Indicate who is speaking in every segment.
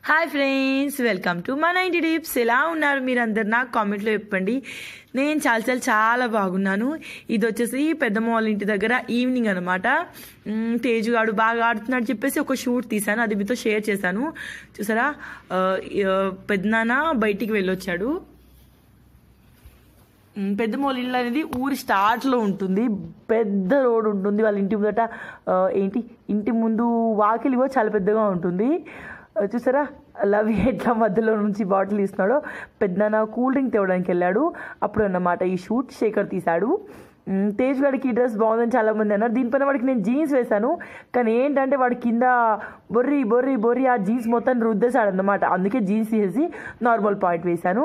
Speaker 1: Hi friends, welcome to మా 90 tips. ఎలా ఉన్నారు మీరందరు? నాకు కామెంట్లో చెప్పండి. నేను చాలా బాగున్నాను. ఇది వచ్చేసి పెద్దమ్మ వాళ్ళ ఇంటి దగ్గర ఈవినింగ్ అనమాట. తేజుగాడు బాగా ఆడుతున్నాడు చెప్పేసి ఒక షూట్ తీశాను, అది మీతో షేర్ చేశాను. చూసారా, పెద్దనాన్న బయటికి వెళ్ళొచ్చాడు. పెద్దమ్మ వాళ్ళ ఇల్లు అనేది ఊరి స్టార్ట్లో ఉంటుంది. పెద్ద రోడ్ ఉంటుంది వాళ్ళ ఇంటి ముందట. ఇంటి ముందు వాకిలిగో చాలా పెద్దగా ఉంటుంది. చూసారా, లవ్ ఎట్లా మధ్యలో నుంచి బాటిల్ తీస్తున్నాడో. పెద్దనాన్న కూల్ డ్రింక్ తేవడానికి వెళ్ళాడు అప్పుడు అన్నమాట ఈ షూట్ శేఖర్ తీశాడు. తేజ్ గాడికి ఈ డ్రెస్ బాగుందని చాలామంది అన్నారు. దీనిపైన వాడికి నేను జీన్స్ వేశాను, కానీ ఏంటంటే వాడి కింద బొర్రి ఆ జీన్స్ మొత్తం రుద్దేశాడు అన్నమాట. అందుకే జీన్స్ తీసేసి నార్మల్ పాయింట్ వేశాను.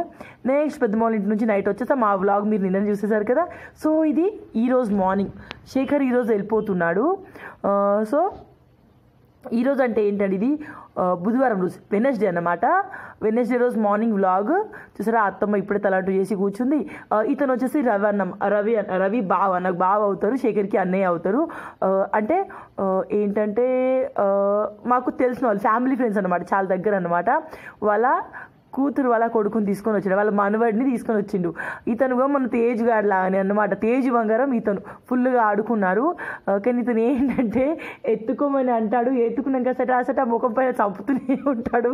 Speaker 1: నెక్స్ట్ పెద్దమ్మ ఇంటి నుంచి నైట్ వచ్చేసా. మా వ్లాగ్ మీరు నిన్న చూసేశారు కదా. సో ఇది ఈరోజు మార్నింగ్. శేఖర్ ఈరోజు వెళ్ళిపోతున్నాడు. సో ఈరోజు అంటే ఏంటంటే ఇది బుధవారం రోజు, వెనస్డే అన్నమాట. వెనస్డే రోజు మార్నింగ్ వ్లాగ్ చూసారా. అత్తమ్మ ఇప్పుడే తలాంటు చేసి కూర్చుంది. ఇతను వచ్చేసి రవి బావ, నాకు బావ అవుతారు, శేఖర్కి అన్నయ్య అవుతారు. అంటే ఏంటంటే మాకు తెలిసిన వాళ్ళు, ఫ్యామిలీ ఫ్రెండ్స్ అనమాట, చాలా దగ్గర అనమాట. వాళ్ళ కూతురు వాళ్ళ కొడుకుని తీసుకొని వచ్చాడు, వాళ్ళ మనవడిని తీసుకొని వచ్చిండు. ఇతను కూడా మన తేజ్ గాడిలా అని అన్నమాట. తేజ్ బంగారం ఇతను ఫుల్గా ఆడుకున్నారు. కానీ ఇతను ఏంటంటే ఎత్తుకోమని అంటాడు, ఎత్తుకున్నాక అసట ముఖం పైన చంపుతూనే ఉంటాడు.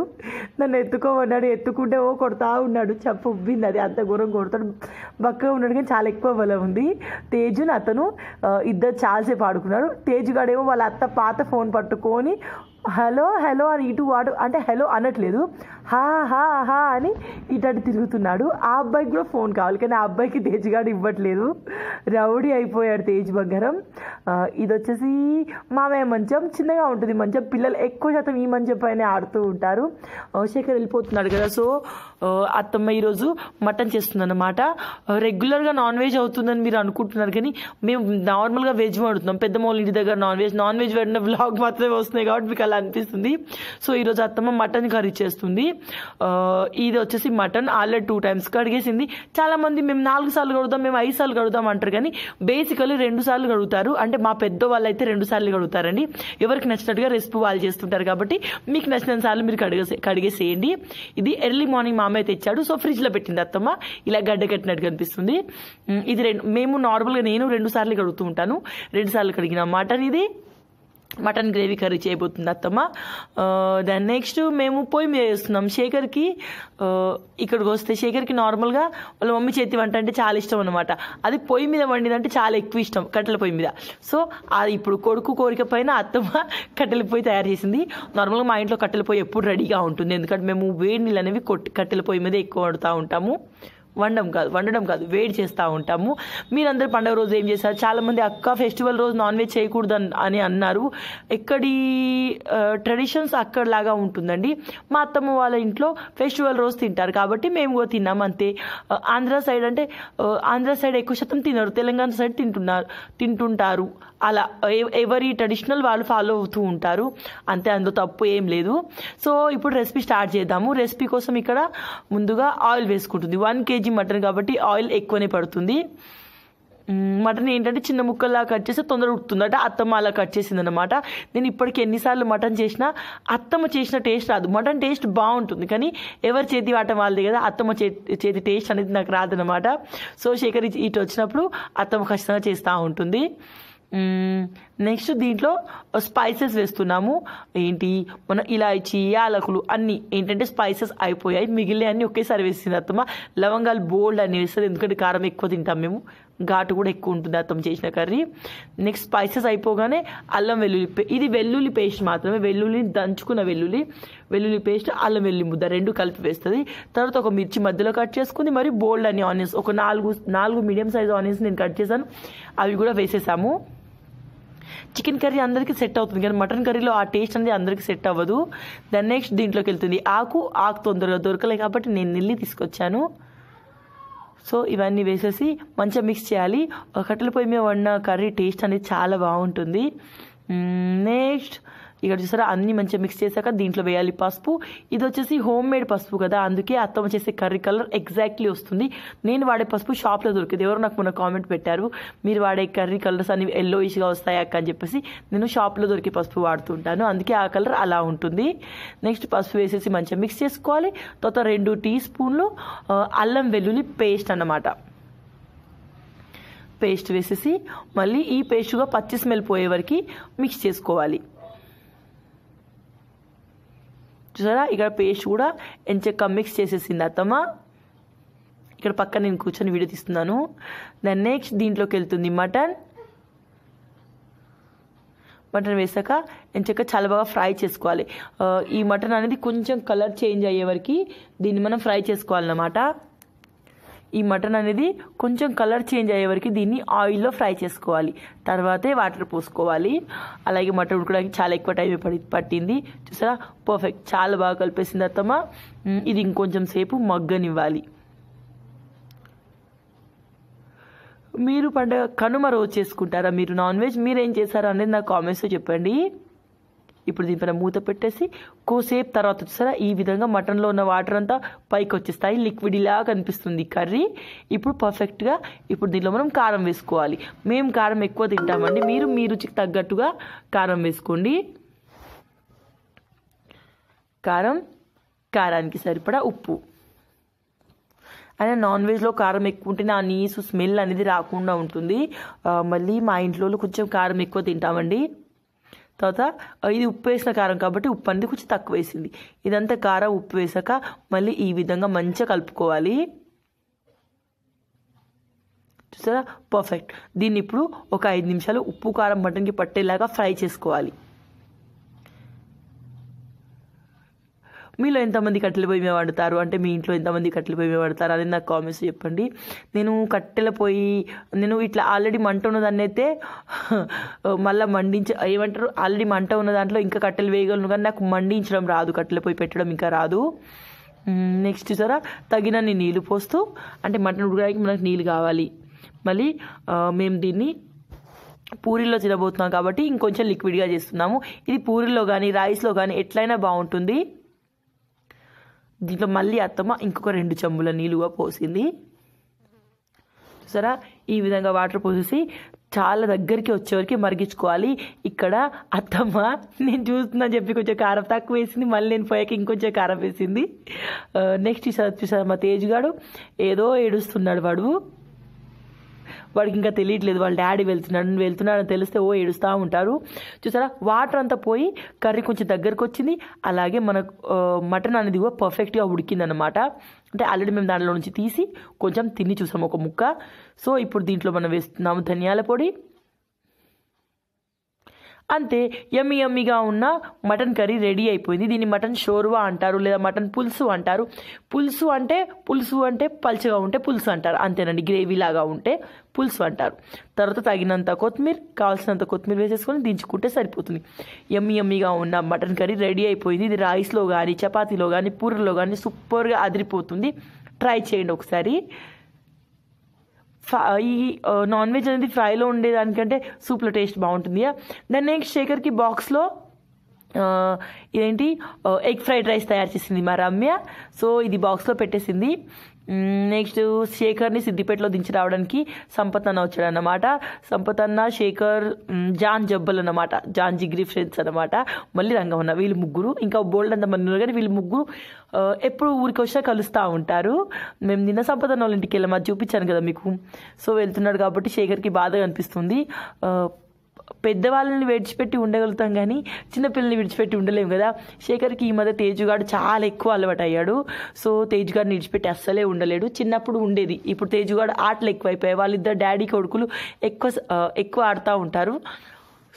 Speaker 1: నన్ను ఎత్తుకోమన్నాడు, ఎత్తుకుంటే కొడతా ఉన్నాడు. చెప్పు ఉబ్బింది, అది అంత ఘోరం కొడతాడు. బక్కగా ఉన్నాడు కానీ చాలా ఎక్కువ బలం ఉంది. తేజుని అతను ఇద్దరు చాలాసేపు ఆడుకున్నారు. తేజు గాడేమో వాళ్ళ అత్త పాత ఫోన్ పట్టుకొని హలో అని ఇటు వాడు, అంటే హలో అనట్లేదు, హా అని ఇటు తిరుగుతున్నాడు. ఆ అబ్బాయికి కూడా ఫోన్ కావాలి, కానీ ఆ అబ్బాయికి తేజ్గాడు ఇవ్వట్లేదు. రౌడీ అయిపోయాడు తేజ్ బంగారం. ఇది వచ్చేసి మామయ్య మంచం, చిన్నగా ఉంటుంది మంచం. పిల్లలు ఎక్కువ శాతం ఈ మంచం పైన ఆడుతూ ఉంటారు. శేఖర్ వెళ్ళిపోతున్నాడు కదా. సో అత్తమ్మ ఈరోజు మటన్ చేస్తుందన్నమాట. రెగ్యులర్గా నాన్ వెజ్ అవుతుందని మీరు అనుకుంటున్నారు, కానీ మేము నార్మల్గా వెజ్ వండుతున్నాం. పెద్దమ్మ వాళ్ళ ఇంటి దగ్గర నాన్ వెజ్ వండిన వ్లాగ్ మాత్రమే వస్తున్నాయి కాబట్టి మీకు అలా అనిపిస్తుంది. సో ఈరోజు అత్తమ్మ మటన్ కర్రీ చేస్తుంది. ఇది వచ్చేసి మటన్ ఆల్రెడీ 2 times కడిగేసింది. చాలా మంది మేము 4 సార్లు కడుగుతాం, మేము 5 సార్లు కడుగుతాం అంటారు, కానీ బేసికలీ 2 సార్లు కడుగుతారు. అంటే మా పెద్ద వాళ్ళు అయితే 2 సార్లు కడుగుతారండి. ఎవరికి నచ్చినట్టుగా రెసిపీ వాళ్ళు చేస్తుంటారు కాబట్టి మీకు నచ్చిన సార్లు మీరు కడిగేసేయండి. ఇది ఎర్లీ మార్నింగ్ మామయ్య తెచ్చాడు. సో ఫ్రిడ్జ్లో పెట్టింది అత్తమ్మ, ఇలా గడ్డ కట్టినట్టు కనిపిస్తుంది. ఇది మేము నార్మల్గా నేను 2 సార్లు కడుగుతూ ఉంటాను. 2 సార్లు కడిగిన మటన్. ఇది మటన్ గ్రేవీ కర్రీ చేయబోతుంది అత్తమ్మ. దాని నెక్స్ట్ మేము పొయ్యి మీద వేస్తున్నాం. శేఖర్కి ఇక్కడికి వస్తే శేఖర్కి నార్మల్గా వాళ్ళ మమ్మీ చేతి వంట అంటే చాలా ఇష్టం అనమాట. అది పొయ్యి మీద వండిందంటే చాలా ఎక్కువ ఇష్టం, కట్టెల పొయ్యి మీద. సో అది ఇప్పుడు కొడుకు కోరిక పైన అత్తమ్మ కట్టెల పొయ్యి తయారు చేసింది. నార్మల్గా మా ఇంట్లో కట్టెల పొయ్యి ఎప్పుడు రెడీగా ఉంటుంది, ఎందుకంటే మేము వేడి నీళ్ళు అనేవి కట్టెల పొయ్యి మీద ఎక్కువ వండుతూ ఉంటాము. వండడం కాదు, వేడి చేస్తూ ఉంటాము. మీరందరూ పండుగ రోజు ఏం చేస్తారు? చాలామంది అక్క ఫెస్టివల్ రోజు నాన్ వెజ్ చేయకూడదు అని అన్నారు. ఎక్కడి ట్రెడిషన్స్ అక్కడలాగా ఉంటుందండి. మా అత్తమ్మ వాళ్ళ ఇంట్లో ఫెస్టివల్ రోజు తింటారు కాబట్టి మేము కూడా తిన్నాము అంతే. ఆంధ్ర సైడ్ ఎక్కువ శాతం తినరు, తెలంగాణ సైడ్ తింటుంటారు. అలా ఎవరి ట్రెడిషనల్ వాళ్ళు ఫాలో అవుతూ ఉంటారు అంతే, అందులో తప్పు ఏం లేదు. సో ఇప్పుడు రెసిపీ స్టార్ట్ చేద్దాము. రెసిపీ కోసం ఇక్కడ ముందుగా ఆయిల్ వేసుకుంటుంది. 1 kg మటన్ కాబట్టి ఆయిల్ ఎక్కువనే పడుతుంది. మటన్ ఏంటంటే చిన్న ముక్కల్లా కట్ చేస్తే తొందరగా ఉడుతుందట. అత్తమ్మ అలా కట్ చేసింది అనమాట. నేను ఇప్పటికి ఎన్నిసార్లు మటన్ చేసినా అత్తమ్మ చేసిన టేస్ట్ రాదు. మటన్ టేస్ట్ బాగుంటుంది, కానీ ఎవరి చేతి వాటం వాళ్ళది కదా. అత్తమ్మ చేతి టేస్ట్ అనేది నాకు రాదనమాట. సో శేఖర్ ఇటు వచ్చినప్పుడు అత్తమ్మ ఖచ్చితంగా చేస్తూ ఉంటుంది. నెక్స్ట్ దీంట్లో స్పైసెస్ వేస్తున్నాము. మన ఇలాచి, యాలకులు అన్నీ ఏంటంటే స్పైసెస్ అయిపోయాయి, మిగిలిన అన్నీ ఒకేసారి వేసింది అత్తమ్మ. లవంగాలు బోల్డ్ అని వేస్తుంది, ఎందుకంటే కారం ఎక్కువ తింటాం మేము, ఘాటు కూడా ఎక్కువ ఉంటుంది అత్తమ్మ చేసిన కర్రీ. నెక్స్ట్ స్పైసెస్ అయిపోగానే అల్లం వెల్లుల్లి, ఇది వెల్లుల్లి పేస్ట్ మాత్రమే, దంచుకున్న వెల్లుల్లి పేస్ట్, అల్లం వెల్లుల్లి ముద్ద 2 కలిపి వేస్తుంది. తర్వాత ఒక మిర్చి మధ్యలో కట్ చేసుకుంది. మరి బోల్డ్ అని ఆనియన్స్, ఒక 4 మీడియం సైజ్ ఆనియన్స్ నేను కట్ చేశాను, అవి కూడా వేసేసాము. చికెన్ కర్రీ అందరికీ సెట్ అవుతుంది, కానీ మటన్ కర్రీలో ఆ టేస్ట్ అనేది అందరికీ సెట్ అవ్వదు. దాని నెక్స్ట్ దీంట్లోకి వెళ్తుంది ఆకు తొందరగా దొరకలే కాబట్టి నేను నెల్లి తీసుకొచ్చాను. సో ఇవన్నీ వేసేసి మంచిగా మిక్స్ చేయాలి. కట్టెల పొయ్యి మీద వండిన కర్రీ టేస్ట్ అనేది చాలా బాగుంటుంది. నెక్స్ట్ ఇక్కడ చూసారా అన్నీ మంచిగా మిక్స్ చేశాక దీంట్లో వేయాలి పసుపు. ఇది వచ్చేసి హోమ్ మేడ్ పసుపు కదా, అందుకే అత్తమ్మ చేసే కర్రీ కలర్ ఎగ్జాక్ట్లీ వస్తుంది. నేను వాడే పసుపు షాప్లో దొరికింది. ఎవరు నాకు మొన్న కామెంట్ పెట్టారు, మీరు వాడే కర్రీ కలర్స్ అన్ని ఎల్లోయిష్గా వస్తాయి అక్క అని చెప్పేసి. నేను షాప్లో దొరికే పసుపు వాడుతుంటాను, అందుకే ఆ కలర్ అలా ఉంటుంది. నెక్స్ట్ పసుపు వేసేసి మంచిగా మిక్స్ చేసుకోవాలి. తర్వాత 2 టీ స్పూన్లు అల్లం వెల్లుల్లి పేస్ట్ అన్నమాట. పేస్ట్ వేసేసి మళ్ళీ ఈ పేస్ట్గా పచ్చి స్మెల్ పోయే వరకు మిక్స్ చేసుకోవాలి. చూసారా ఇక్కడ పేస్ట్ కూడా ఎంచక్క మిక్స్ చేసేసింది అత్తమ్మ. ఇక్కడ పక్కన నేను కూర్చొని వీడియో తీస్తున్నాను. దాని నెక్స్ట్ దీంట్లోకి వెళ్తుంది మటన్ వేసాక ఎంచక్క చాలా బాగా ఫ్రై చేసుకోవాలి. ఈ మటన్ అనేది కొంచెం కలర్ చేంజ్ అయ్యే వరకు దీన్ని మనం ఫ్రై చేసుకోవాలన్నమాట. ఈ మటన్ అనేది కొంచెం కలర్ చేంజ్ అయ్యే వరకు దీన్ని ఆయిల్లో ఫ్రై చేసుకోవాలి. తర్వాతే వాటర్ పోసుకోవాలి. అలాగే మటన్ ఉడకడానికి చాలా ఎక్కువ టైం పట్టింది. చూసారా పర్ఫెక్ట్, చాలా బాగా కలిపేసింది అత్తమ్మ. ఇది ఇంకొంచెం సేపు మగ్గనివ్వాలి. మీరు పండుగ కనుమ రోజు చేసుకుంటారా మీరు నాన్ వెజ్? మీరు ఏం చేశారా అనేది నాకు కామెంట్స్లో చెప్పండి. ఇప్పుడు దీనిపైన మూత పెట్టేసి కోసేపు తర్వాత చూసారా ఈ విధంగా మటన్లో ఉన్న వాటర్ అంతా పైకి వచ్చేస్తాయి, లిక్విడ్ ఇలా కనిపిస్తుంది కర్రీ. ఇప్పుడు పర్ఫెక్ట్గా ఇప్పుడు దీంట్లో మనం కారం వేసుకోవాలి. మేము కారం ఎక్కువ తింటామండి, మీరు మీ రుచికి తగ్గట్టుగా కారం వేసుకోండి. కారానికి సరిపడా ఉప్పు. అయినా నాన్ వెజ్లో కారం ఎక్కువ ఉంటేనే ఆ నీసు స్మెల్ అనేది రాకుండా ఉంటుంది. మళ్ళీ మా ఇంట్లో కొంచెం కారం ఎక్కువ తింటామండి. తర్వాత ఇది ఉప్పు వేసిన కారం కాబట్టి ఉప్పు అనేది కొంచెం తక్కువ వేసింది. ఇదంతా కారం ఉప్పు వేసాక మళ్ళీ ఈ విధంగా మంచిగా కలుపుకోవాలి. చూసారా పర్ఫెక్ట్. దీన్ని ఇప్పుడు ఒక 5 నిమిషాలు ఉప్పు కారం మటన్కి పట్టేలాగా ఫ్రై చేసుకోవాలి. మీలో ఎంతమంది కట్టెల పొయ్యి మీద వండుతారు, అంటే మీ ఇంట్లో ఎంతమంది కట్టెల పొయ్యి మీద వండుతారు అనేది నాకు కామెంట్స్ చెప్పండి. నేను ఇట్లా ఆల్రెడీ మంట ఉన్నదాన్ని అయితే మళ్ళీ ఏమంటారు ఆల్రెడీ మంట ఉన్న దాంట్లో ఇంకా కట్టెలు వేయగలను, కానీ నాకు మండించడం రాదు, కట్టెల పొయ్యి పెట్టడం ఇంకా రాదు. నెక్స్ట్ చూసారా తగినన్ని నీళ్ళు పోస్తూ, అంటే మటన్ ఉడకడానికి మనకు నీళ్ళు కావాలి. మళ్ళీ మేము దీన్ని పూరీలో తినబోతున్నాం కాబట్టి ఇంకొంచెం లిక్విడ్గా చేస్తున్నాము. ఇది పూరీలో కానీ రైస్లో కానీ ఎట్లయినా బాగుంటుంది. దీంట్లో మళ్ళీ అత్తమ్మ ఇంకొక 2 చెంబుల నీళ్ళుగా పోసింది. చూసారా ఈ విధంగా వాటర్ పోసేసి చాలా దగ్గరికి వచ్చేవరకు మరిగించుకోవాలి. ఇక్కడ అత్తమ్మ నేను చూస్తున్నా చెప్పి కొంచెం కారం తక్కువ వేసింది, మళ్ళీ నేను పోయాక ఇంకొంచెం కారం వేసింది. నెక్స్ట్ చూసారా మా తేజుగాడు ఏదో ఏడుస్తున్నాడు. వాడికి ఇంకా తెలియట్లేదు వాళ్ళ డాడీ వెళ్తున్నాడని తెలిస్తే ఏడుస్తూ ఉంటారు. చూసారా వాటర్ అంతా పోయి కర్రీ కొంచెం దగ్గరకు వచ్చింది. అలాగే మన మటన్ అనేది కూడా పర్ఫెక్ట్గా ఉడికిందనమాట. అంటే ఆల్రెడీ మేము దాంట్లో నుంచి తీసి కొంచెం తిని చూసాము ఒక ముక్క. సో ఇప్పుడు దీంట్లో మనం వేస్తున్నాము ధనియాల పొడి. అంతే, యమ్మీగా ఉన్న మటన్ కర్రీ రెడీ అయిపోయింది. దీన్ని మటన్ షోర్వా అంటారు, లేదా మటన్ పులుసు అంటారు. పులుసు అంటే పల్చగా ఉంటే పులుసు అంటారు, అంతేనండి. గ్రేవీ లాగా ఉంటే పులుసు అంటారు. తర్వాత తగినంత కొత్తిమీర, కావాల్సినంత కొత్తిమీర వేసేసుకొని దించుకుంటే సరిపోతుంది. యమ్మీగా ఉన్న మటన్ కర్రీ రెడీ అయిపోయింది. ఇది రైస్లో కానీ చపాతీలో కానీ పూరీలో కానీ సూపర్గా అదిరిపోతుంది. ట్రై చేయండి ఒకసారి. ఈ నాన్ వెజ్ అనేది ఫ్రైలో ఉండేదానికంటే సూప్లో టేస్ట్ బాగుంటుంది. దాన్ని నెక్స్ట్ శేఖర్కి బాక్స్లో ఇదేంటి ఎగ్ ఫ్రైడ్ రైస్ తయారు చేసింది మా రమ్య. సో ఇది బాక్స్లో పెట్టేసింది. నెక్స్ట్ శేఖర్ని సిద్దిపేటలో దించి రావడానికి సంపత్ అన్న వచ్చాడు అన్నమాట. సంపత్ అన్న, శేఖర్, జాన్ జబ్బల్ అన్నమాట, జాన్ జిగ్రీ ఫ్రెండ్స్ అనమాట. మళ్ళీ రంగమన్న, వీళ్ళు ముగ్గురు, ఇంకా బోల్డ్ అంత మంది ఉన్నారు. కానీ వీళ్ళు ముగ్గురు ఎప్పుడు ఊరికి వచ్చినా కలుస్తూ ఉంటారు. మేము నిన్న సంపత్ అన్న వాళ్ళ ఇంటికి వెళ్ళాము, అది చూపించాను కదా మీకు. సో వెళ్తున్నాడు కాబట్టి శేఖర్కి బాధగా అనిపిస్తుంది. పెద్దవాళ్ళని విడిచిపెట్టి ఉండగలుగుతాం కానీ చిన్నపిల్లల్ని విడిచిపెట్టి ఉండలేము కదా. శేఖర్కి ఈ మధ్య తేజుగాడు చాలా ఎక్కువ అలవాటు అయ్యాడు. సో తేజుగాడిని విడిచిపెట్టి అస్సలే ఉండలేడు. చిన్నప్పుడు ఉండేది, ఇప్పుడు తేజుగాడు ఆటలు ఎక్కువైపోయాయి. వాళ్ళిద్దరు డాడీ కొడుకులు ఎక్కువ ఆడుతూ ఉంటారు.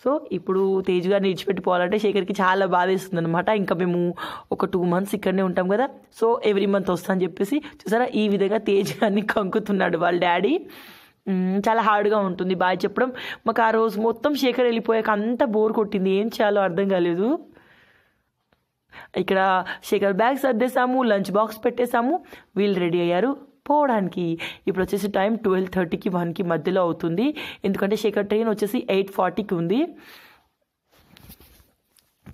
Speaker 1: సో ఇప్పుడు తేజుగారిని విడిచిపెట్టిపోవాలంటే శేఖర్కి చాలా బాధ వేస్తుంది అనమాట. ఇంకా మేము ఒక 2 months ఇక్కడనే ఉంటాం కదా. సో ఎవ్రీ మంత్ వస్తా అని చెప్పేసి చూసారా ఈ విధంగా తేజుగారిని కంకుతున్నాడు వాళ్ళ డాడీ. చాలా హార్డ్గా ఉంటుంది బాయ్ చెప్పడం. మాకు ఆ రోజు మొత్తం శేఖర్ వెళ్ళిపోయాక అంతా బోర్ కొట్టింది, ఏం చేయాలో అర్థం కాలేదు. ఇక్కడ శేఖర్ బ్యాగ్ సర్దేశాము, లంచ్ బాక్స్ పెట్టేశాము, వీళ్ళు రెడీ అయ్యారు పోవడానికి. ఇప్పుడు వచ్చేసి టైం 12:30కి 1కి మధ్యలో అవుతుంది. ఎందుకంటే శేఖర్ ట్రైన్ వచ్చేసి 8:40కి ఉంది.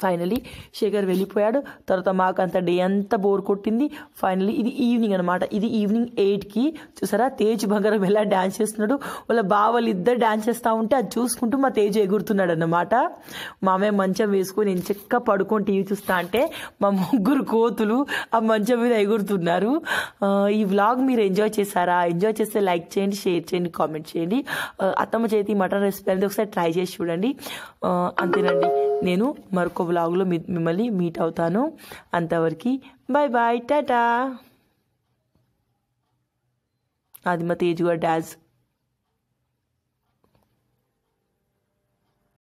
Speaker 1: ఫైనలీ శేఖర్ వెళ్ళిపోయాడు. తర్వాత మాకు అంత డే అంతా బోర్ కొట్టింది. ఫైనలీ ఇది ఈవినింగ్ అనమాట. ఇది ఈవినింగ్ 8కి చూసారా తేజ్ బంగారం ఎలా డ్యాన్స్ చేస్తున్నాడు. వాళ్ళ బావలు ఇద్దరు డ్యాన్స్ చేస్తూ ఉంటే అది చూసుకుంటూ మా తేజ్ ఎగురుతున్నాడు అన్నమాట. మామే మంచం వేసుకొని నేను చెక్క పడుకొని టీవీ చూస్తా అంటే మా ముగ్గురు కోతులు ఆ మంచం మీద ఎగురుతున్నారు. ఈ వ్లాగ్ మీరు ఎంజాయ్ చేశారా? ఎంజాయ్ చేస్తే లైక్ చేయండి, షేర్ చేయండి, కామెంట్ చేయండి. అత్తమ్మ చేతి మటన్ రెసిపీ అనేది ఒకసారి ట్రై చేసి చూడండి. అంతేనండి. నేను మరొక వ్లాగ్లో మిమ్మల్ని మీట్ అవుతాను. అంతవరకు బాయ్ బాయ్, టాటా. అది మా తేజు గారి డాన్స్.